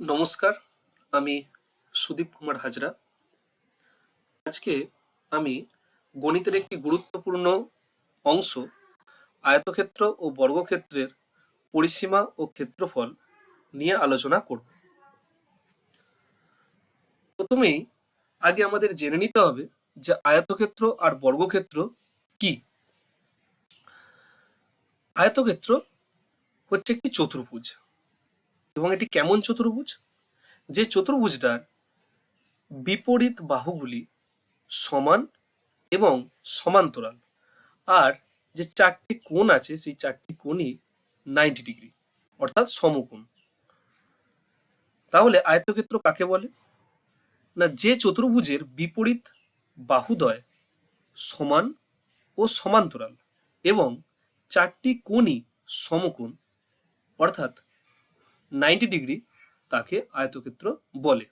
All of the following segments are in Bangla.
নমস্কার, আমি সুদীপ কুমার হাজরা। আজকে আমি গণিতের একটি গুরুত্বপূর্ণ অংশ আয়তক্ষেত্র ও বর্গক্ষেত্রের পরিসীমা ও ক্ষেত্রফল নিয়ে আলোচনা করব। প্রথমেই আগে আমাদের জেনে নিতে হবে যে আয়তক্ষেত্র আর বর্গক্ষেত্র কি। আয়তক্ষেত্র হচ্ছে একটি চতুর্ভুজ এবং এটি কেমন চতুর্ভুজ? যে চতুর্ভুজটার বিপরীত বাহুগুলি সমান এবং সমান্তরাল, আর যে চারটি কোণ আছে সেই চারটি কোণই 90 ডিগ্রি অর্থাৎ সমকোণ। তাহলে আয়তক্ষেত্র কাকে বলে? না, যে চতুর্ভুজের বিপরীত বাহুদ্বয় সমান ও সমান্তরাল এবং চারটি কোণই সমকোণ অর্থাৎ 90 ডিগ্রি, তাকে আয়তক্ষেত্র বলে।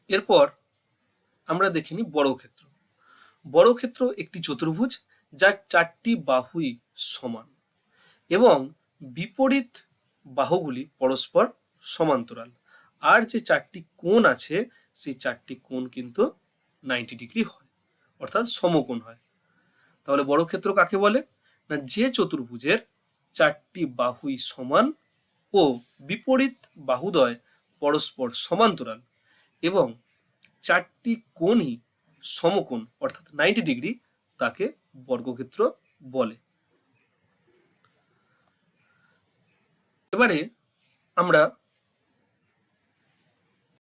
এরপর আমরা দেখিনি বর্গক্ষেত্র। বর্গক্ষেত্র একটি চতুর্ভুজ যার চারটি বাহুই সমান এবং বিপরীত বাহুগুলি পরস্পর সমান্তরাল, আর যে চারটি কোণ আছে সেই চারটি কোণ কিন্তু 90 ডিগ্রি হয় অর্থাৎ সমকোণ হয়। তাহলে বর্গক্ষেত্র কাকে বলে? না, যে চতুর্ভুজের চারটি বাহুই সমান ও বিপরীত বাহুদ্বয় পরস্পর সমান্তরাল এবং চারটি কোণই সমকোণ অর্থাৎ 90 ডিগ্রি, তাকে বর্গক্ষেত্র বলে। এবারে আমরা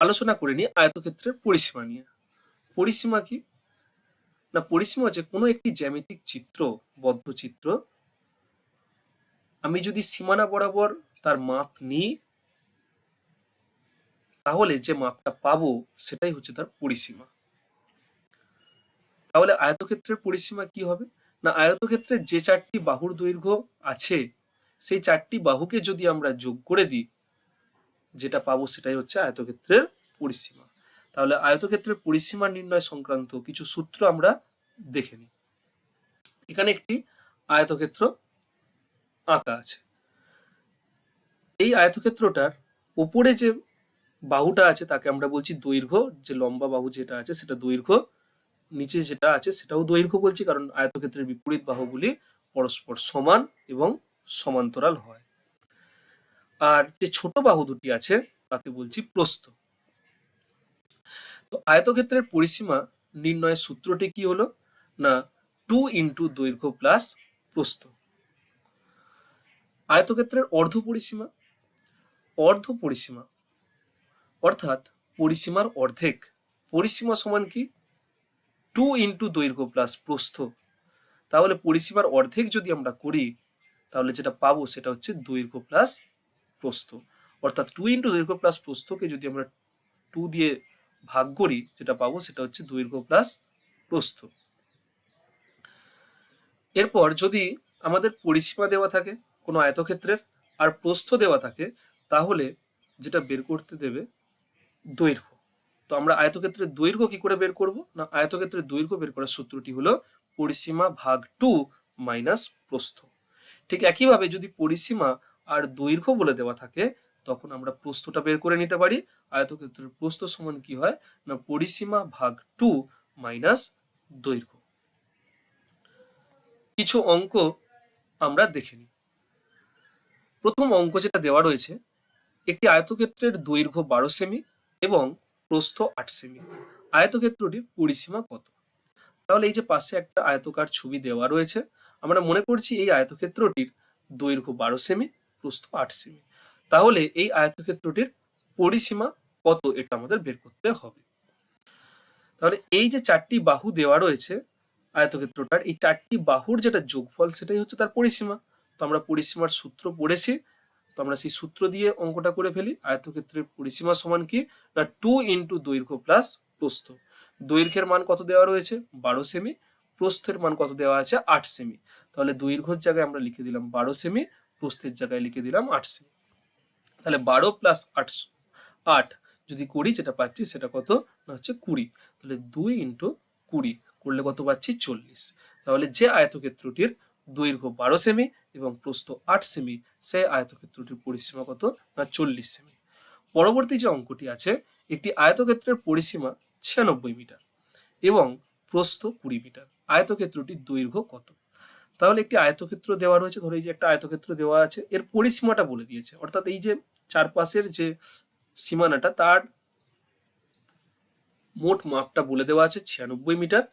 আলোচনা করে নিই আয়তক্ষেত্রের পরিসীমা নিয়ে। পরিসীমা কি? না, পরিসীমা হচ্ছে কোনো একটি জ্যামিতিক চিত্র, বদ্ধ চিত্র, আমি যদি সীমানা বরাবর তার মাপ নিই তাহলে যে মাপটা পাবো সেটাই হচ্ছে তার পরিসীমা। তাহলে আয়তক্ষেত্রের পরিসীমা কি হবে? না, আয়তক্ষেত্রের যে চারটি বাহুর দৈর্ঘ্য আছে সেই চারটি বাহুকে যদি আমরা যোগ করে দিই, যেটা পাবো সেটাই হচ্ছে আয়তক্ষেত্রের পরিসীমা। তাহলে আয়তক্ষেত্রের পরিসীমা নির্ণয় সংক্রান্ত কিছু সূত্র আমরা দেখে নিই। এখানে একটি আয়তক্ষেত্র আঁকা আছে। এই আয়তক্ষেত্রটার উপরে যে বাহুটা আছে তাকে আমরা বলছি দৈর্ঘ্য, যে লম্বা বাহু যেটা আছে সেটা দৈর্ঘ্য, নিচে যেটা আছে সেটাও দৈর্ঘ্য বলছি কারণ আয়তক্ষেত্রের বিপরীত বাহুগুলি পরস্পর সমান এবং সমান্তরাল হয়। আর যে ছোট বাহু দুটি আছে তাকে বলছি প্রস্থ। তো আয়তক্ষেত্রের পরিসীমা নির্ণয়ের সূত্রটি কি হলো? না, 2 ইন্টু দৈর্ঘ্য প্লাস প্রস্থ। আয়তক্ষেত্রের অর্ধ পরিসীমা, অর্ধ পরিসীমা অর্থাৎ পরিসীমার অর্ধেক। পরিসীমা সমান কি? 2 ইন্টু দৈর্ঘ্য প্লাস প্রস্থ। তাহলে পরিসীমার অর্ধেক যদি আমরা করি তাহলে যেটা পাবো সেটা হচ্ছে দৈর্ঘ্য প্লাস প্রস্থ। অর্থাৎ 2 ইন্টু দৈর্ঘ্য প্লাস প্রস্থকে যদি আমরা 2 দিয়ে ভাগ করি, যেটা পাবো সেটা হচ্ছে দৈর্ঘ্য প্লাস প্রস্থ। এরপর যদি আমাদের পরিসীমা দেওয়া থাকে কোনো আয়তক্ষেত্রের আর প্রস্থ দেওয়া থাকে, তাহলে যেটা বের করতে দেবে দৈর্ঘ্য। তো আমরা আয়তক্ষেত্রের দৈর্ঘ্য কি করে বের করব? না, আয়তক্ষেত্রের দৈর্ঘ্য বের করার সূত্রটি হলো পরিসীমা ভাগ 2 মাইনাস প্রস্থ। ঠিক একইভাবে যদি পরিসীমা আর দৈর্ঘ্য বলে দেওয়া থাকে তখন আমরা প্রস্থটা বের করে নিতে পারি। আয়তক্ষেত্রের প্রস্থ সমান কি হয়? না, পরিসীমা ভাগ 2 মাইনাস দৈর্ঘ্য। কিছু অঙ্ক আমরা দেখে নিই। প্রথম অঙ্ক যেটা দেওয়া রয়েছে, একটি আয়তক্ষেত্রের দৈর্ঘ্য 12 সেমি এবং প্রস্থ 8 সেমি। আয়তক্ষেত্রটির পরিসীমা কত? তাহলে এই যে পাশে একটা আয়তকার ছবি দেওয়া রয়েছে, আমরা মনে করছি এই আয়তক্ষেত্রটির দৈর্ঘ্য 12 সেমি, প্রস্থ 8 সেমি। তাহলে এই আয়তক্ষেত্রটির পরিসীমা কত এটা আমাদের বের করতে হবে। তাহলে এই যে চারটি বাহু দেওয়া রয়েছে আয়তক্ষেত্রটার, এই চারটি বাহুর যেটা যোগফল সেটাই হচ্ছে তার পরিসীমা। তো আমরা পরিসীমার সূত্র পড়েছি, তো আমরা সেই সূত্র দিয়ে অঙ্কটা করে ফেলি। আয়তক্ষেত্রের পরিসীমা সমান কি? না, 2 ইন্টু দৈর্ঘ্য প্লাস প্রস্থ। দৈর্ঘ্যের মান কত দেওয়া রয়েছে? 12 সেমি। প্রস্থের মান কত দেওয়া আছে? 8 সেমি। তাহলে দৈর্ঘ্যের জায়গায় আমরা লিখে দিলাম 12 সেমি, প্রস্থের জায়গায় লিখে দিলাম 8 সেমি। তাহলে 12 প্লাস 8 যদি করি যেটা পাচ্ছি সেটা কত? না হচ্ছে 20। তাহলে 2 ইন্টু 20 করলে কত পাচ্ছি? 40। তাহলে যে আয়তক্ষেত্রটির দৈর্ঘ্য 12 সেমি এবং প্রস্থ 8 সেমি সেই আয়তক্ষেত্রটির পরিসীমা কত? না 40 সেমি। পরবর্তী যে অঙ্কটি আছে, একটি আয়তক্ষেত্রের পরিসীমা 96 মিটার এবং প্রস্থ 20 মিটার, আয়তক্ষেত্রটির দৈর্ঘ্য কত? তাহলে একটি আয়তক্ষেত্র দেওয়া রয়েছে, ধরো এই যে একটা আয়তক্ষেত্র দেওয়া আছে, এর পরিসীমাটা বলে দিয়েছে, অর্থাৎ এই যে চারপাশের যে সীমানাটা তার মোট মাপটা বলে দেওয়া আছে 96 মিটার,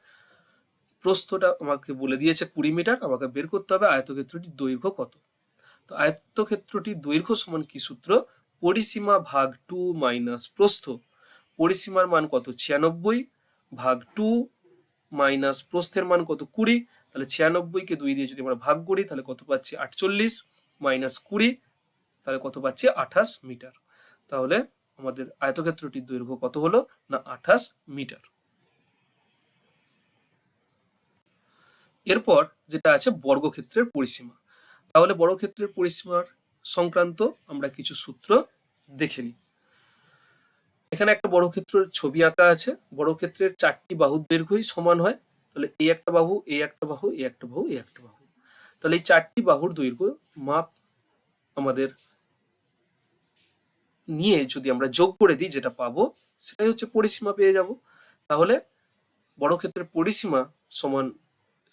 প্রস্থটা আমাকে বলে দিয়েছে 20 মিটার, আমাকে বের করতে হবে আয়তক্ষেত্রটির দৈর্ঘ্য কত। তো আয়তক্ষেত্রটির দৈর্ঘ্য সমান কি সূত্র? পরিসীমা ভাগ 2 মাইনাস প্রস্থ। পরিসীমার মান কত? 96 ভাগ 2 মাইনাস প্রস্থের মান কত? 20। তাহলে 96 কে 2 দিয়ে যদি আমরা ভাগ করি তাহলে কত পাচ্ছি? 48 মাইনাস 20, তাহলে কত পাচ্ছি? 28 মিটার। তাহলে আমাদের আয়তক্ষেত্রটির দৈর্ঘ্য কত হলো? না 28 মিটার। এরপর যেটা আছে বর্গক্ষেত্রের পরিসীমা। তাহলে বর্গক্ষেত্রের পরিসীমার সংক্রান্ত আমরা কিছু সূত্র দেখে নিই। এখানে একটা বর্গক্ষেত্রের ছবি আঁকা আছে। বর্গক্ষেত্রের 4টি বাহুর দৈর্ঘ্যই সমান হয়। তাহলে এই একটা বাহু, এই একটা বাহু, এই একটা বাহু, এই একটা বাহু। তাহলে এই 4টি বাহুর দৈর্ঘ্য মাপ আমাদের নিয়ে যদি আমরা যোগ করে দিই, যেটা পাবো সেটাই হচ্ছে পরিসীমা পেয়ে যাব। তাহলে বর্গক্ষেত্রের পরিসীমা সমান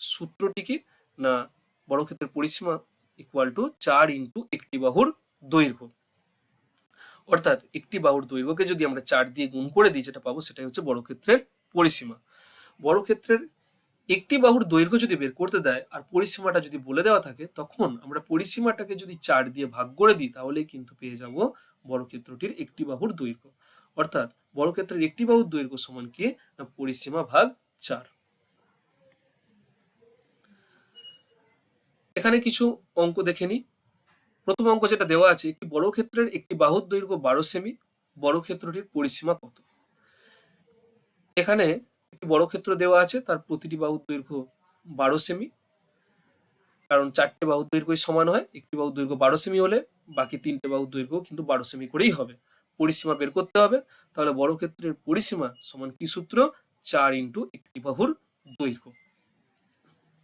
সূত্রটি কি? না বর্গক্ষেত্রের পরিসীমা ইকুয়াল টু 4 ইন্টু একটি বাহুর দৈর্ঘ্য। অর্থাৎ একটি বাহুর দৈর্ঘ্যকে যদি আমরা 4 দিয়ে গুণ করে দিই, যেটা পাবো সেটাই হচ্ছে বর্গক্ষেত্রের পরিসীমা। বর্গক্ষেত্রের একটি বাহুর দৈর্ঘ্য যদি বের করতে দেয় আর পরিসীমাটা যদি বলে দেওয়া থাকে, তখন আমরা পরিসীমাটাকে যদি 4 দিয়ে ভাগ করে দিই তাহলেই কিন্তু পেয়ে যাব বর্গক্ষেত্রটির একটি বাহুর দৈর্ঘ্য। অর্থাৎ বর্গক্ষেত্রের একটি বাহুর দৈর্ঘ্য সমান কি? না পরিসীমা ভাগ 4। এখানে কিছু অঙ্ক দেখে নিই। প্রথম অঙ্ক যেটা দেওয়া আছে, একটি বর্গক্ষেত্রের একটি বাহুর দৈর্ঘ্য 12 সেমি, বর্গক্ষেত্রটির পরিসীমা কত? এখানে একটি বর্গক্ষেত্র দেওয়া আছে, তার প্রতিটি বাহুর দৈর্ঘ্য 12 সেমি, কারণ 4টে বাহুর দৈর্ঘ্যই সমান হয়। একটি বাহুর দৈর্ঘ্য 12 সেমি হলে বাকি 3টে বাহুর দৈর্ঘ্য কিন্তু 12 সেমি করেই হবে। পরিসীমা বের করতে হবে। তাহলে বর্গক্ষেত্রের পরিসীমা সমান কি সূত্র? 4 ইন্টু একটি বাহুর দৈর্ঘ্য।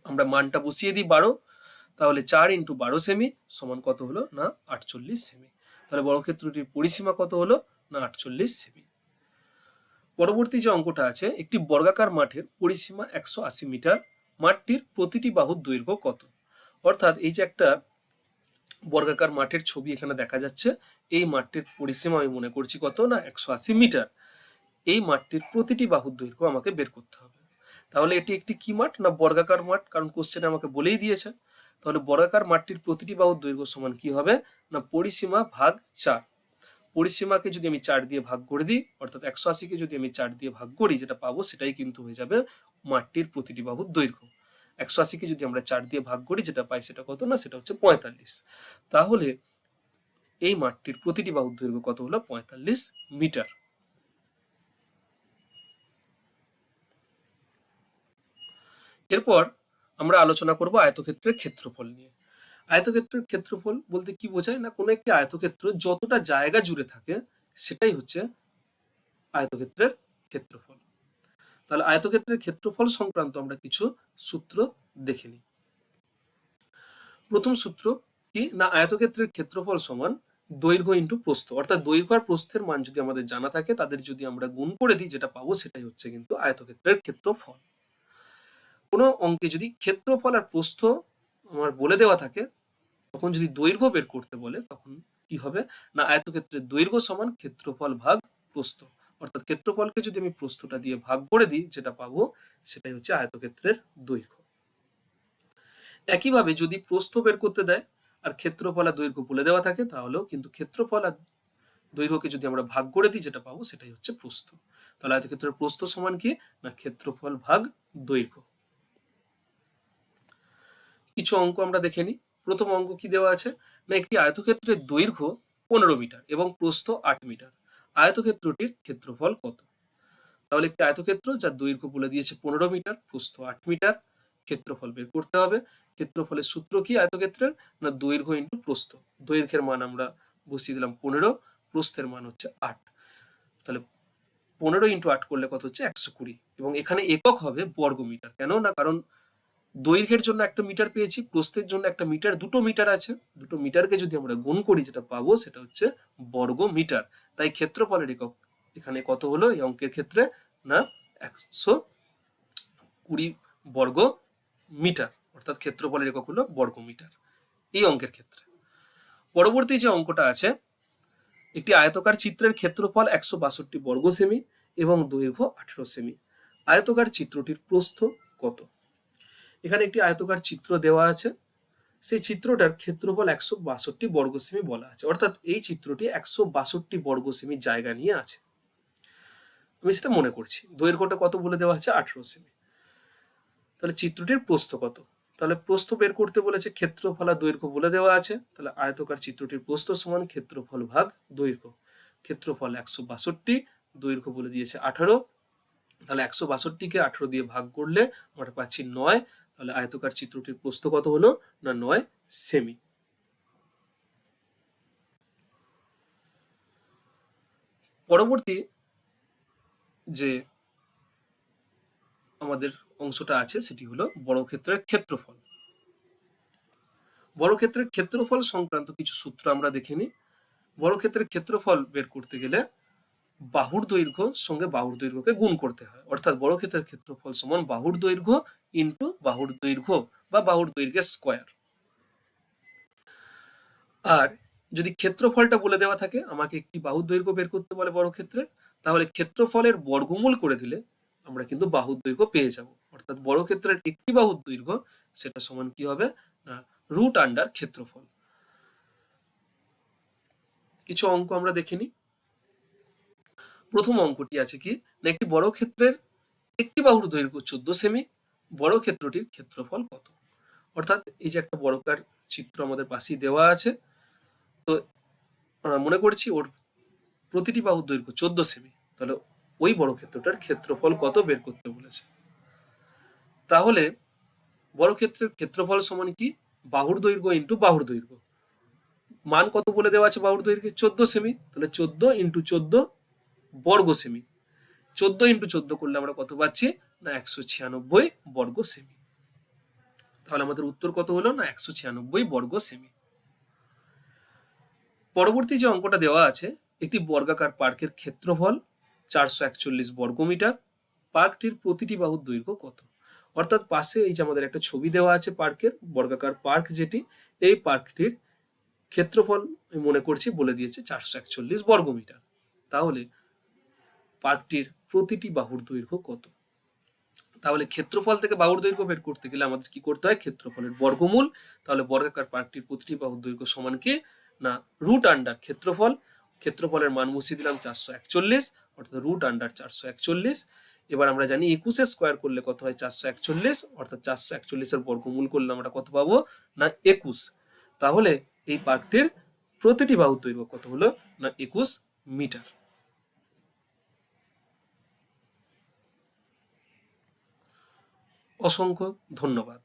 আমরা মানটা বসিয়ে দিই 12, তাহলে 4 ইন্টু 12 সেমি সমান কত হলো? না 48 সেমি। তাহলে বর্গক্ষেত্রটির পরিসীমা কত হলো? না 48 সেমি। পরবর্তী যে অঙ্কটা আছে, একটি বর্গাকার মাঠের পরিসীমা 180 মিটার, মাঠটির প্রতিটি বাহুর দৈর্ঘ্য কত? অর্থাৎ এই যে একটা বর্গাকার মাঠের ছবি এখানে দেখা যাচ্ছে, এই মাঠটির পরিসীমা আমি মনে করছি কত? না 180 মিটার। এই মাঠটির প্রতিটি বাহুর দৈর্ঘ্য আমাকে বের করতে হবে। তাহলে এটি একটি কি মাঠ? না বর্গাকার মাঠ, কারণ কোশ্চেনে আমাকে বলেই দিয়েছে। তাহলে বর্গাকার মাঠটির প্রতিটি বাহুর দৈর্ঘ্য সমান কি হবে? না পরিসীমা ভাগ 4। পরিসীমাকে যদি আমি 4 দিয়ে ভাগ করে দিই, অর্থাৎ 180কে যদি আমি 4 দিয়ে ভাগ করি, যেটা পাবো সেটাই কিন্তু হয়ে যাবে মাঠটির প্রতিটি বাহুর দৈর্ঘ্য। 180কে যদি আমরা 4 দিয়ে ভাগ করি, যেটা পাই সেটা কত? না সেটা হচ্ছে 45। তাহলে এই মাঠটির প্রতিটি বাহুর দৈর্ঘ্য কত হলো? 45 মিটার। এরপর আমরা আলোচনা করব আয়তক্ষেত্রের ক্ষেত্রফল নিয়ে। আয়তক্ষেত্রের ক্ষেত্রফল বলতে কি বোঝায়? না কোনো একটি আয়তক্ষেত্র যতটা জায়গা জুড়ে থাকে সেটাই হচ্ছে আয়তক্ষেত্রের ক্ষেত্রফল। তাহলে আয়তক্ষেত্রের ক্ষেত্রফল সংক্রান্ত আমরা কিছু সূত্র দেখে নিই। প্রথম সূত্র কি? না আয়তক্ষেত্রের ক্ষেত্রফল সমান দৈর্ঘ্য ইন্টু প্রস্থ। অর্থাৎ দৈর্ঘ্য আর প্রস্থের মান যদি আমাদের জানা থাকে, তাদের যদি আমরা গুণ করে দিই, যেটা পাবো সেটাই হচ্ছে কিন্তু আয়তক্ষেত্রের ক্ষেত্রফল। কোনো অঙ্কে যদি ক্ষেত্রফল আর প্রস্থ আমার বলে দেওয়া থাকে, তখন যদি দৈর্ঘ্য বের করতে বলে, তখন কি হবে? না আয়তক্ষেত্রের দৈর্ঘ্য সমান ক্ষেত্রফল ভাগ প্রস্থ। অর্থাৎ ক্ষেত্রফলকে যদি আমি প্রস্থটা দিয়ে ভাগ করে দিই, যেটা পাবো সেটাই হচ্ছে আয়তক্ষেত্রের দৈর্ঘ্য। একইভাবে যদি প্রস্থ বের করতে দেয় আর ক্ষেত্রফল আর দৈর্ঘ্য বলে দেওয়া থাকে, তাহলেও কিন্তু ক্ষেত্রফল আর দৈর্ঘ্যকে যদি আমরা ভাগ করে দিই, যেটা পাবো সেটাই হচ্ছে প্রস্থ। তাহলে আয়তক্ষেত্রের প্রস্থ সমান কি? না ক্ষেত্রফল ভাগ দৈর্ঘ্য। কিছু অঙ্ক আমরা দেখে নিই। প্রথম অঙ্ক কি দেওয়া আছে? না একটি আয়তক্ষেত্রের দৈর্ঘ্য 15 মিটার এবং প্রস্থ 8 মিটার, আয়তক্ষেত্রটির ক্ষেত্রফল কত? তাহলে একটি আয়তক্ষেত্র যার দৈর্ঘ্য বলে দিয়েছে 15 মিটার, প্রস্থ 8 মিটার, ক্ষেত্রফল বের করতে হবে। ক্ষেত্রফলের সূত্র কি আয়তক্ষেত্রের? না দৈর্ঘ্য ইন্টু প্রস্থ। দৈর্ঘ্যের মান আমরা বসিয়ে দিলাম 15, প্রস্থের মান হচ্ছে 8। তাহলে 15 ইন্টু 8 করলে কত হচ্ছে? 120। এবং এখানে একক হবে বর্গ মিটার। কেন? না কারণ দৈর্ঘ্যের জন্য একটা মিটার পেয়েছি, প্রস্থের জন্য একটা মিটার, দুটো মিটার আছে, দুটো মিটারকে যদি আমরা গুণ করি যেটা পাবো সেটা হচ্ছে বর্গ মিটার। তাই ক্ষেত্রফলের একক এখানে কত হলো এই অঙ্কের ক্ষেত্রে, না 120 বর্গ মিটার, অর্থাৎ ক্ষেত্রফলের একক হলো বর্গ মিটার এই অঙ্কের ক্ষেত্রে। পরবর্তী যে অঙ্কটা আছে, একটি আয়তকার চিত্রের ক্ষেত্রফল 162 বর্গ সেমি এবং দৈর্ঘ্য 18 সেমি। আয়তকার চিত্রটির প্রস্থ কত? এখানে একটি আয়তকার চিত্র দেওয়া আছে, সেই চিত্রটার ক্ষেত্রফল 162 বর্গ সেমি বলা আছে, অর্থাৎ এই চিত্রটি 162 বর্গ সেমি জায়গা নিয়ে আছে। আমি সেটা মনে করছি। দৈর্ঘ্যটা কত বলে দেওয়া আছে? 18 সেমি। তাহলে চিত্রটির প্রস্থ কত? তাহলে প্রস্থ বের করতে বলেছে, ক্ষেত্রফল আর দৈর্ঘ্য বলে দেওয়া আছে, তাহলে আয়তকার চিত্রটির প্রস্থ সমান ক্ষেত্রফল ভাগ দৈর্ঘ্য। ক্ষেত্রফল 162, দৈর্ঘ্য বলে দিয়েছে 18, তাহলে 162কে 18 দিয়ে ভাগ করলে আমরা পাচ্ছি 9। তাহলে আয়তকার চিত্রটির প্রস্থ কত হলো? না 9 সেমি। পরবর্তী যে আমাদের অংশটা আছে সেটি হলো বর্গক্ষেত্রের ক্ষেত্রফল। বর্গক্ষেত্রের ক্ষেত্রফল সংক্রান্ত কিছু সূত্র আমরা দেখে নিই। বর্গক্ষেত্রের ক্ষেত্রফল বের করতে গেলে বাহুর দৈর্ঘ্য সঙ্গে বাহুর দৈর্ঘ্যকে গুণ করতে হয়, অর্থাৎ বর্গক্ষেত্রের ক্ষেত্রফল সমান বাহুর দৈর্ঘ্য ইন্টু বাহুর দৈর্ঘ্য বা বাহুর দৈর্ঘ্যের স্কয়ার। আর যদি ক্ষেত্রফলটা বলে দেওয়া থাকে, আমাকে একটি বাহুর দৈর্ঘ্য বের করতে বলে বর্গক্ষেত্রের, তাহলে ক্ষেত্রফলের বর্গমূল করে দিলে আমরা কিন্তু বাহুর দৈর্ঘ্য পেয়ে যাব, অর্থাৎ বর্গক্ষেত্রের একটি বাহুর দৈর্ঘ্য সেটা সমান কি হবে? না রুট আন্ডার ক্ষেত্রফল। কিছু অঙ্ক আমরা দেখে নিই। প্রথম অঙ্কটি আছে কি না, একটি বর্গক্ষেত্রের একটি বাহুর দৈর্ঘ্য 14 সেমি, বর্গক্ষেত্রটির ক্ষেত্রফল কত? অর্থাৎ এই যে একটা বর্গাকার চিত্র আমাদের পাশেই দেওয়া আছে, তো আমরা মনে করছি ওর প্রতিটি বাহুর দৈর্ঘ্য 14 সেমি, তাহলে ওই বর্গক্ষেত্রটার ক্ষেত্রফল কত বের করতে বলেছে। তাহলে বর্গক্ষেত্রের ক্ষেত্রফল সমান কি? বাহুর দৈর্ঘ্য ইন্টু বাহুর দৈর্ঘ্য। মান কত বলে দেওয়া আছে বাহুর দৈর্ঘ্যে? 14 সেমি, তাহলে 14 ইন্টু 14 বর্গ সেমি। 14 ইন্টু 14 করলে আমরা কত পাচ্ছি? না 196 বর্গ সেমি। তাহলে আমাদের উত্তর কত হলো? না 196 বর্গ সেমি। পরবর্তী যে অঙ্কটা দেওয়া আছে, একটি বর্গাকার পার্কের ক্ষেত্রফল 441 বর্গ মিটার, পার্কটির প্রতিটি বাহুর দৈর্ঘ্য কত? অর্থাৎ পাশে এই যে আমাদের একটা ছবি দেওয়া আছে পার্কের, বর্গাকার পার্ক যেটি, এই পার্কটির ক্ষেত্রফল আমি মনে করছি বলে দিয়েছে 441 বর্গ মিটার। তাহলে পার্কটির প্রতিটি বাহুর দৈর্ঘ্য কত? তাহলে ক্ষেত্রফল থেকে বাহুর দৈর্ঘ্য বের করতে গেলে আমাদের কি করতে হয়? ক্ষেত্রফলের বর্গমূল। তাহলে বর্গাকার পার্কটির প্রতিটি বাহুর দৈর্ঘ্য সমান কি? না রুট আন্ডার ক্ষেত্রফল। ক্ষেত্রফলের মান মুছিয়ে দিলাম 441, অর্থাৎ রুট আন্ডার 441। এবার আমরা জানি 21 স্কোয়ার করলে কত হয়? 441, অর্থাৎ 441 এর বর্গমূল করলে আমরা কত পাবো? না 21। তাহলে এই পার্কটির প্রতিটি বাহুর দৈর্ঘ্য কত হলো? না 21 মিটার। অসংখ্য ধন্যবাদ।